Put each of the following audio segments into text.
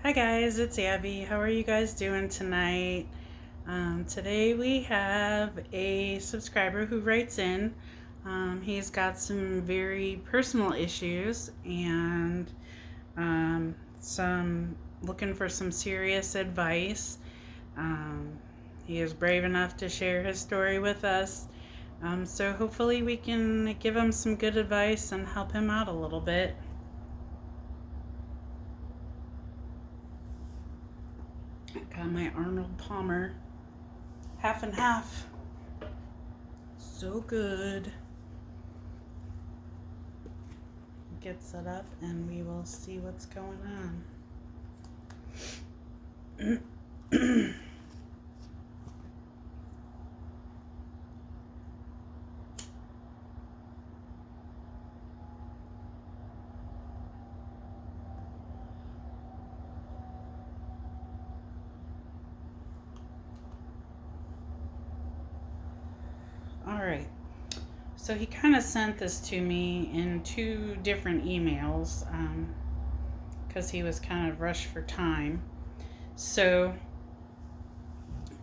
Hi guys, it's Abby. How are you guys doing tonight? Today we have a subscriber who writes in. He's got some very personal issues and some looking for some serious advice. Um, he is brave enough to share his story with us. So hopefully we can give him some good advice and help him out a little bit. Got my Arnold Palmer half and half. So good. Get set up and we will see what's going on. All right. So he kind of sent this to me in two different emails because he was kind of rushed for time. So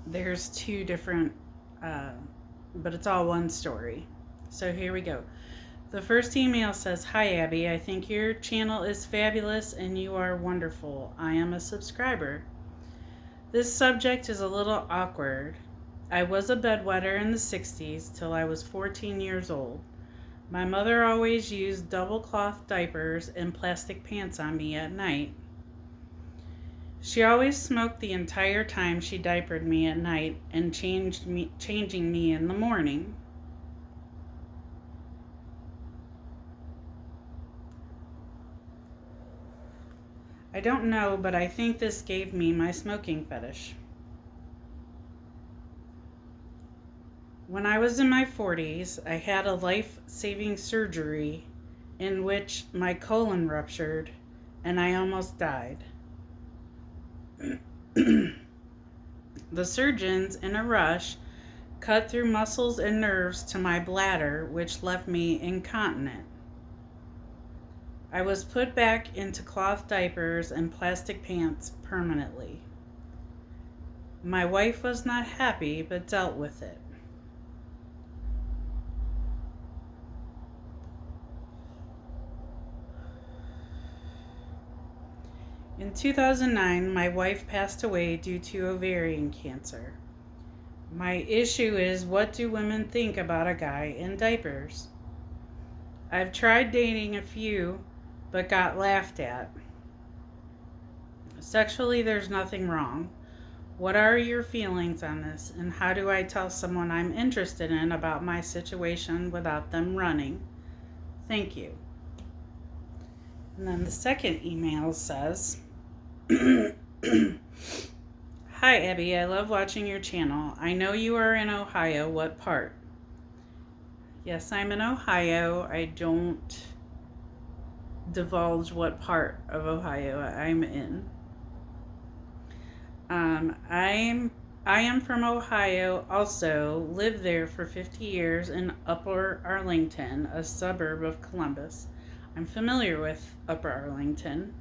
there's two different, but it's all one story. So here we go. The first email says, "Hi Abby, I think your channel is fabulous and you are wonderful. I am a subscriber. This subject is a little awkward. I was a bedwetter in the 60s till I was 14 years old. My mother always used double cloth diapers and plastic pants on me at night. She always smoked the entire time she diapered me at night and changing me in the morning. I don't know, but I think this gave me my smoking fetish. When I was in my 40s, I had a life-saving surgery in which my colon ruptured and I almost died. The surgeons, in a rush, cut through muscles and nerves to my bladder, which left me incontinent. I was put back into cloth diapers and plastic pants permanently. My wife was not happy, but dealt with it. In 2009, my wife passed away due to ovarian cancer. My issue is, what do women think about a guy in diapers? I've tried dating a few, but got laughed at. Sexually, there's nothing wrong. What are your feelings on this, and how do I tell someone I'm interested in about my situation without them running? Thank you." And then the second email says, "Hi Abby, I love watching your channel. I know you are in Ohio. What part?" Yes, I'm in Ohio. I don't divulge what part of Ohio I'm in. I am from Ohio, also lived there for 50 years in Upper Arlington, a suburb of Columbus. I'm familiar with Upper Arlington.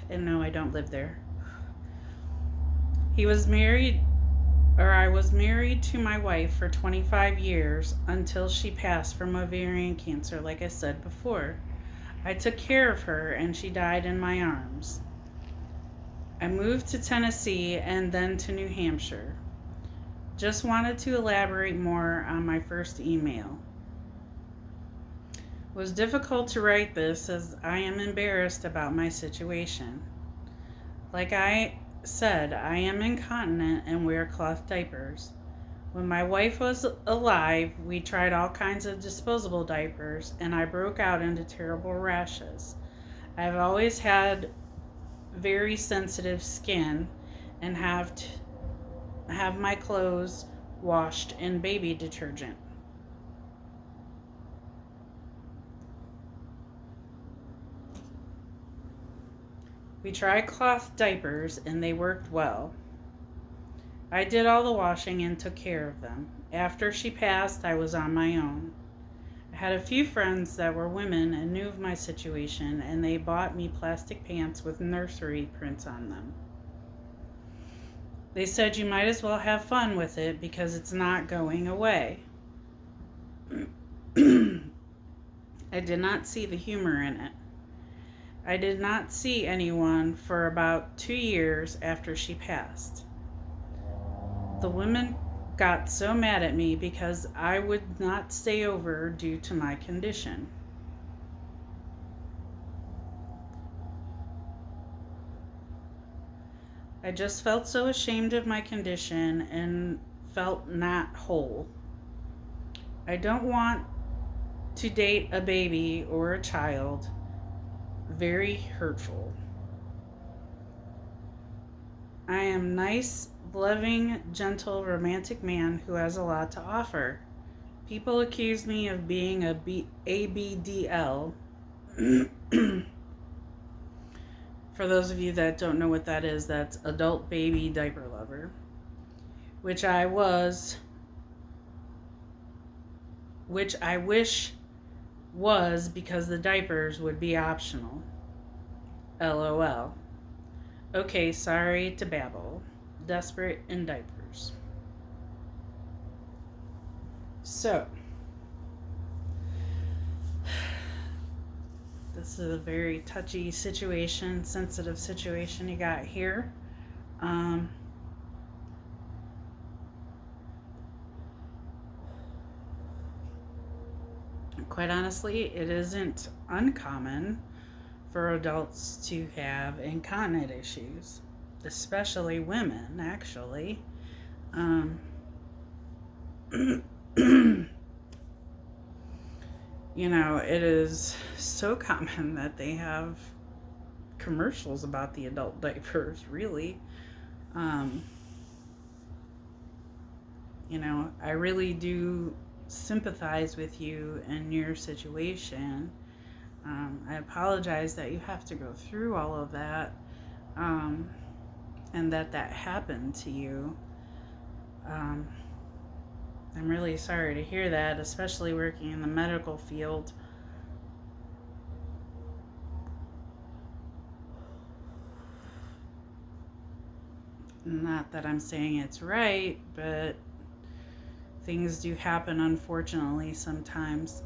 And no, I don't live there. I was married to my wife for 25 years until she passed from ovarian cancer, like I said before. I took care of her and she died in my arms. I moved to Tennessee and then to New Hampshire. Just wanted to elaborate more on my first email. It was difficult to write this as I am embarrassed about my situation. Like I said, I am incontinent and wear cloth diapers. When my wife was alive, we tried all kinds of disposable diapers and I broke out into terrible rashes. I've always had very sensitive skin and have my clothes washed in baby detergent. We tried cloth diapers and they worked well. I did all the washing and took care of them. After she passed, I was on my own. I Had a few friends that were women and knew of my situation, and they bought me plastic pants with nursery prints on them. They said you might as well have fun with it because it's not going away. I did not see the humor in it. I did not see anyone for about 2 years after she passed. The women got so mad at me because I would not stay over due to my condition. I just felt so ashamed of my condition and felt not whole. I don't want to date a baby or a child. Very hurtful. I am nice, loving, gentle, romantic man who has a lot to offer. People accuse me of being a ABDL. For those of you that don't know what that is, that's adult baby diaper lover, which I wish was because the diapers would be optional. LOL. Okay, sorry to babble. Desperate in diapers. So, this is a very touchy situation, sensitive situation you got here. Quite honestly, it isn't uncommon for adults to have incontinence issues, especially women, actually. You know, it is so common that they have commercials about the adult diapers, really. You know, I really do sympathize with you and your situation. I apologize that you have to go through all of that, and that happened to you. I'm really sorry to hear that, especially working in the medical field. Not that I'm saying it's right, but things do happen, unfortunately, sometimes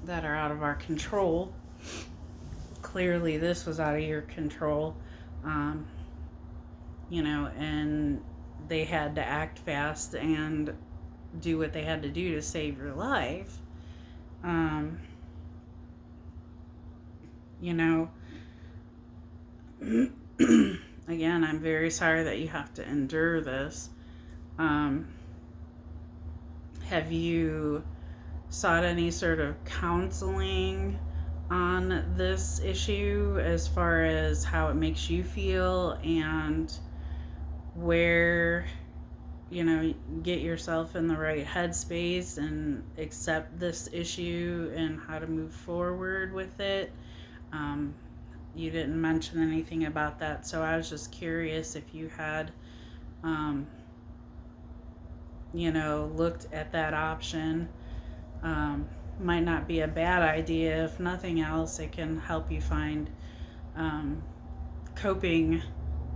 that are out of our control. Clearly, this was out of your control, you know, and they had to act fast and do what they had to do to save your life. You know, again, I'm very sorry that you have to endure this. Have you sought any sort of counseling on this issue as far as how it makes you feel and where, you know, get yourself in the right headspace and accept this issue and how to move forward with it? You didn't mention anything about that, so I was just curious if you had you know, looked at that option. Might not be a bad idea. If nothing else, it can help you find coping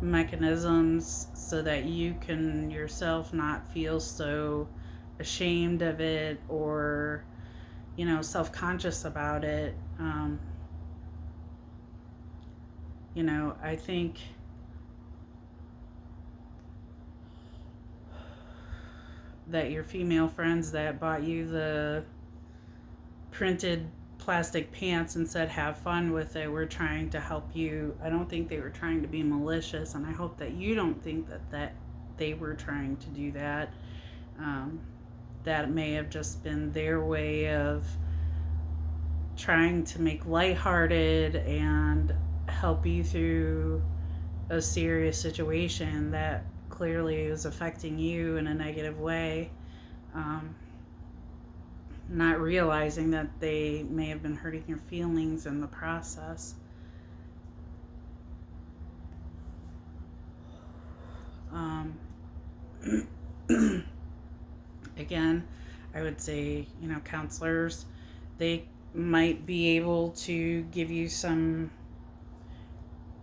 mechanisms so that you can yourself not feel so ashamed of it or, you know, self-conscious about it. You know, I think that your female friends that bought you the printed plastic pants and said have fun with it were trying to help you. I don't think they were trying to be malicious, and I hope that you don't think that they were trying to do that. That may have just been their way of trying to make lighthearted and help you through a serious situation that clearly is affecting you in a negative way, not realizing that they may have been hurting your feelings in the process. Again, I would say, counselors, they might be able to give you some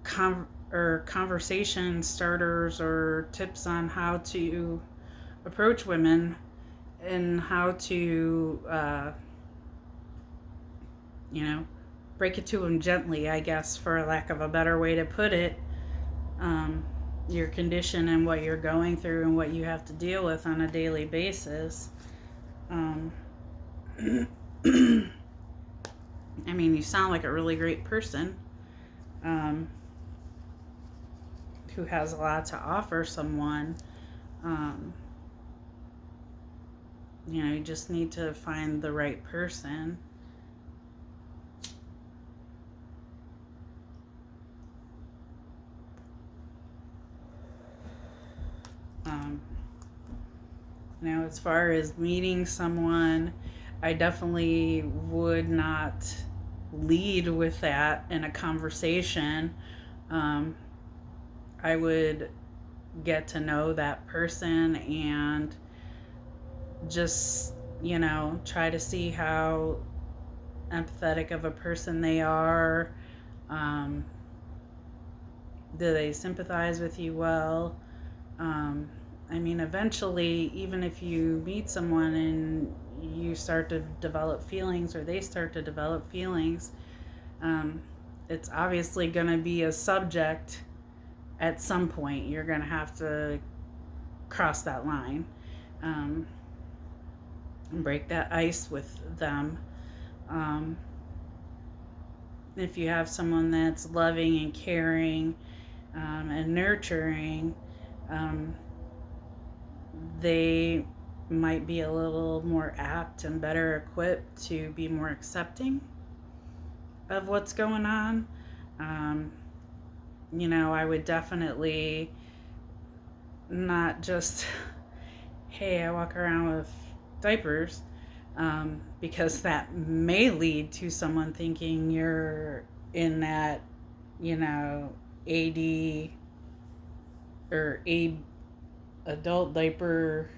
conversation starters or tips on how to approach women and how to, you know, break it to them gently, I guess, for lack of a better way to put it. Um, your condition and what you're going through and what you have to deal with on a daily basis. Um, I mean, you sound like a really great person, um, who has a lot to offer someone. Um, you just need to find the right person. Um, as far as meeting someone, I definitely would not lead with that in a conversation. Um, I would get to know that person and just, try to see how empathetic of a person they are. Um, do they sympathize with you well? Eventually, even if you meet someone and you start to develop feelings or they start to develop feelings, um, it's obviously going to be a subject at some point. You're going to have to cross that line, um, and break that ice with them. Um, if you have someone that's loving and caring, and nurturing, um, they might be a little more apt and better equipped to be more accepting of what's going on. Um, I would definitely not just, hey, I walk around with diapers, because that may lead to someone thinking you're in that, AD or adult diaper,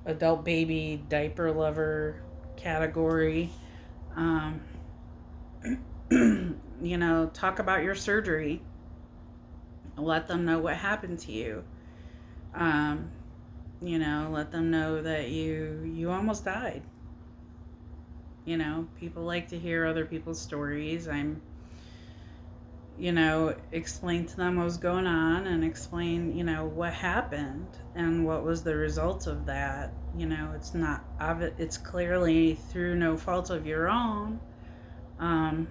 adult baby diaper lover category. Um, talk about your surgery. Let them know what happened to you. Um, let them know that you almost died. People like to hear other people's stories. Explain to them what was going on and explain, what happened and what was the result of that. It's clearly through no fault of your own. Um,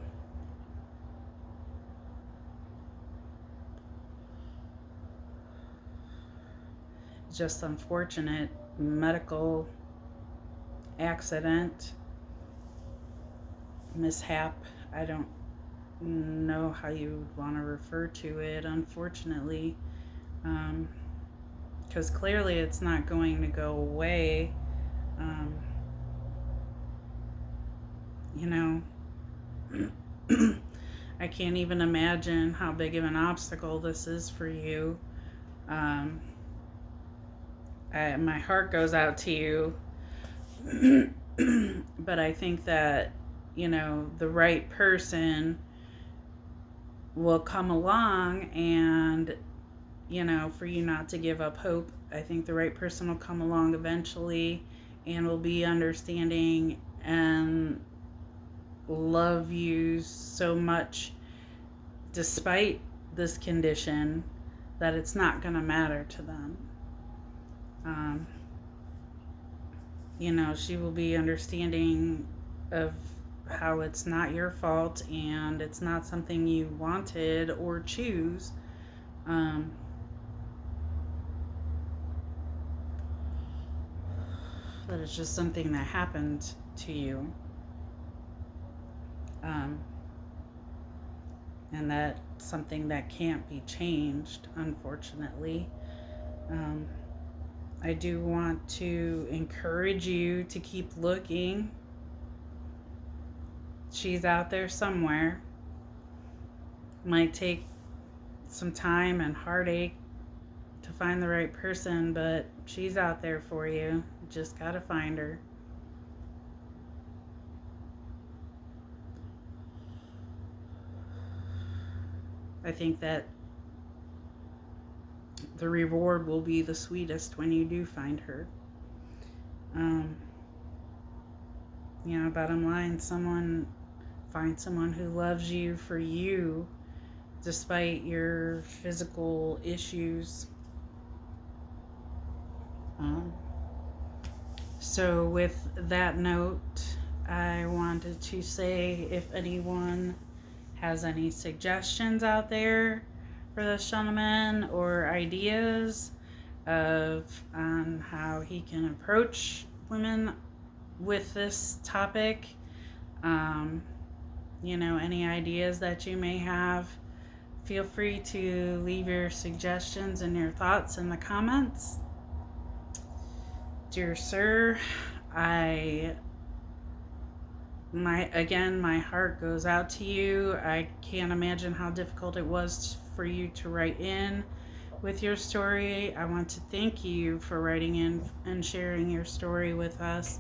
just unfortunate medical accident, mishap. I don't know how you would want to refer to it, unfortunately, because clearly it's not going to go away. Um, you know, I can't even imagine how big of an obstacle this is for you. Um, my heart goes out to you. But I think that, the right person will come along and, for you not to give up hope. I think the right person will come along eventually and will be understanding and love you so much despite this condition that it's not going to matter to them. Um, she will be understanding of how it's not your fault and it's not something you wanted or choose. That it's just something that happened to you. And that's something that can't be changed, unfortunately. I do want to encourage you to keep looking. She's out there somewhere. Might take some time and heartache to find the right person, but she's out there for you. Just gotta find her. I think that the reward will be the sweetest when you do find her. Um, bottom line, find someone who loves you for you despite your physical issues. Um, so, with that note, I wanted to say if anyone has any suggestions out there for this gentleman or ideas of how he can approach women with this topic, any ideas that you may have, feel free to leave your suggestions and your thoughts in the comments. Dear sir, my heart goes out to you. I can't imagine how difficult it was for you to write in with your story. I want to thank you for writing in and sharing your story with us.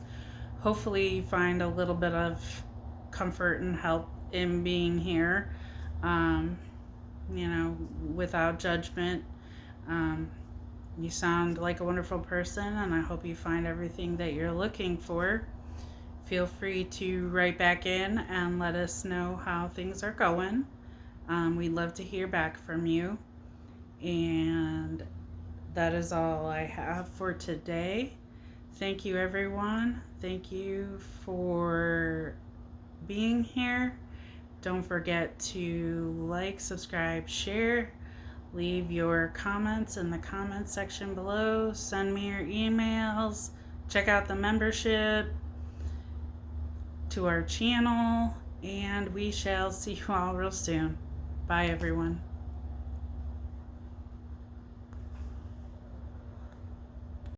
Hopefully you find a little bit of comfort and help in being here, without judgment. You sound like a wonderful person, and I hope you find everything that you're looking for. Feel free to write back in and let us know how things are going. We'd love to hear back from you. And that is all I have for today. Thank you, everyone. Thank you for being here. Don't forget to like, subscribe, share. Leave your comments in the comments section below. Send me your emails. Check out the membership to our channel. And we shall see you all real soon. Bye, everyone.